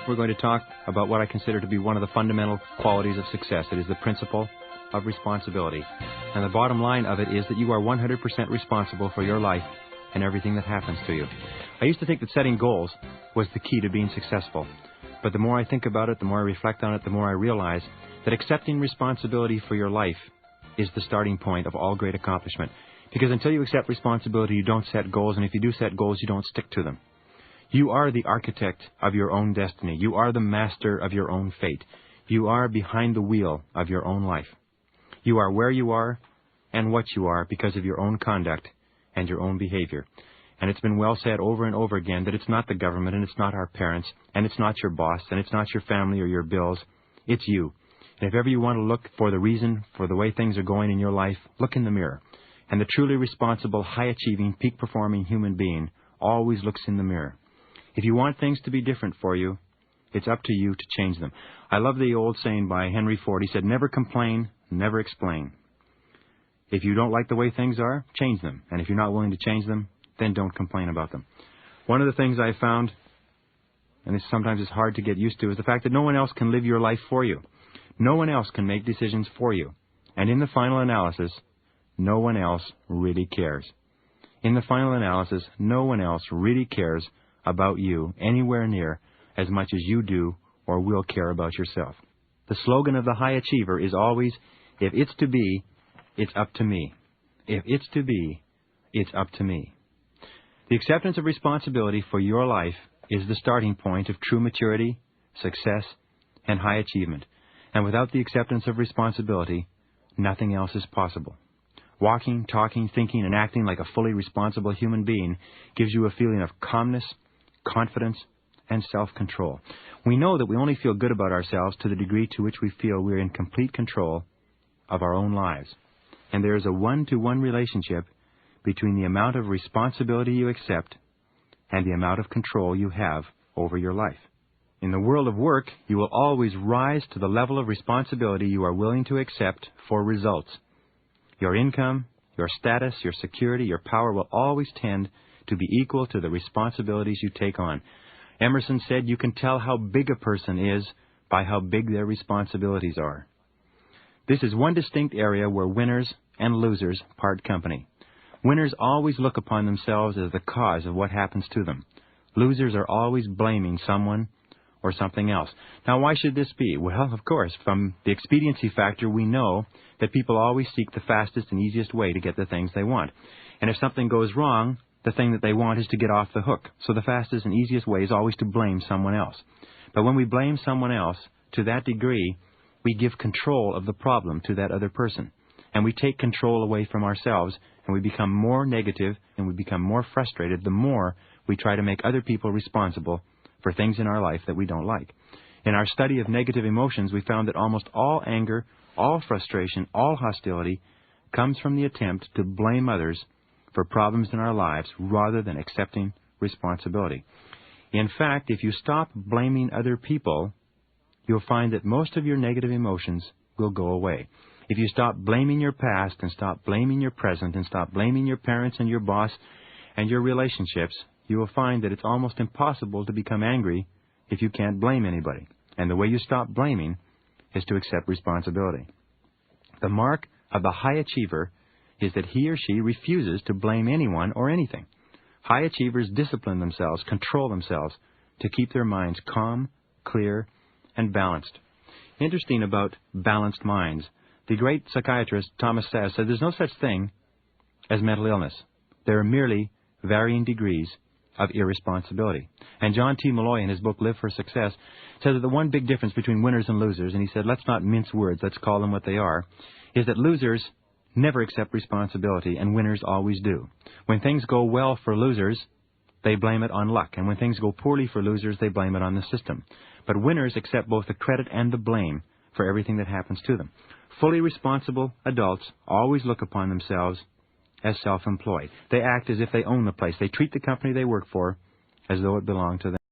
we're going to talk about what I consider to be one of the fundamental qualities of success. It is the principle of responsibility. And the bottom line of it is that you are 100% responsible for your life and everything that happens to you. I used to think that setting goals was the key to being successful. But the more I think about it, the more I reflect on it, the more I realize that accepting responsibility for your life is the starting point of all great accomplishment. Because until you accept responsibility, you don't set goals, and if you do set goals, you don't stick to them. You are the architect of your own destiny. You are the master of your own fate. You are behind the wheel of your own life. You are where you are and what you are because of your own conduct and your own behavior. And it's been well said over and over again that it's not the government and it's not our parents and it's not your boss and it's not your family or your bills. It's you. And if ever you want to look for the reason for the way things are going in your life, look in the mirror. And the truly responsible, high-achieving, peak-performing human being always looks in the mirror. If you want things to be different for you, it's up to you to change them. I love the old saying by Henry Ford. He said, never complain, never explain. If you don't like the way things are, change them. And if you're not willing to change them, then don't complain about them. One of the things I found, and this sometimes is hard to get used to, is the fact that no one else can live your life for you. No one else can make decisions for you. And in the final analysis, no one else really cares. In the final analysis, no one else really cares about you anywhere near as much as you do or will care about yourself. The slogan of the high achiever is always, if it's to be, it's up to me. If it's to be, it's up to me. The acceptance of responsibility for your life is the starting point of true maturity, success, and high achievement. And without the acceptance of responsibility, nothing else is possible. Walking, talking, thinking, and acting like a fully responsible human being gives you a feeling of calmness, confidence, and self-control. We know that we only feel good about ourselves to the degree to which we feel we're in complete control of our own lives. And there is a one-to-one relationship between the amount of responsibility you accept and the amount of control you have over your life. In the world of work, you will always rise to the level of responsibility you are willing to accept for results. Your income, your status, your security, your power will always tend to be equal to the responsibilities you take on. Emerson said you can tell how big a person is by how big their responsibilities are. This is one distinct area where winners and losers part company. Winners always look upon themselves as the cause of what happens to them. Losers are always blaming someone or something else. Now, why should this be? Well, of course, from the expediency factor, we know that people always seek the fastest and easiest way to get the things they want. And if something goes wrong, the thing that they want is to get off the hook. So the fastest and easiest way is always to blame someone else. But when we blame someone else, to that degree, we give control of the problem to that other person. And we take control away from ourselves, and we become more negative, and we become more frustrated the more we try to make other people responsible for things in our life that we don't like. In our study of negative emotions, we found that almost all anger, all frustration, all hostility comes from the attempt to blame others for problems in our lives rather than accepting responsibility. In fact, if you stop blaming other people, you'll find that most of your negative emotions will go away. If you stop blaming your past and stop blaming your present and stop blaming your parents and your boss and your relationships, you will find that it's almost impossible to become angry if you can't blame anybody. And the way you stop blaming is to accept responsibility. The mark of the high achiever is that he or she refuses to blame anyone or anything. High achievers discipline themselves, control themselves to keep their minds calm, clear, and balanced. Interesting about balanced minds. The great psychiatrist Thomas Sass said there's no such thing as mental illness. There are merely varying degrees of irresponsibility. And John T. Malloy, in his book Live for Success, says that the one big difference between winners and losers, and he said, let's not mince words, let's call them what they are, is that losers never accept responsibility and winners always do. When things go well for losers, they blame it on luck. And when things go poorly for losers, they blame it on the system. But winners accept both the credit and the blame for everything that happens to them. Fully responsible adults always look upon themselves as self-employed. They act as if they own the place. They treat the company they work for as though it belonged to them.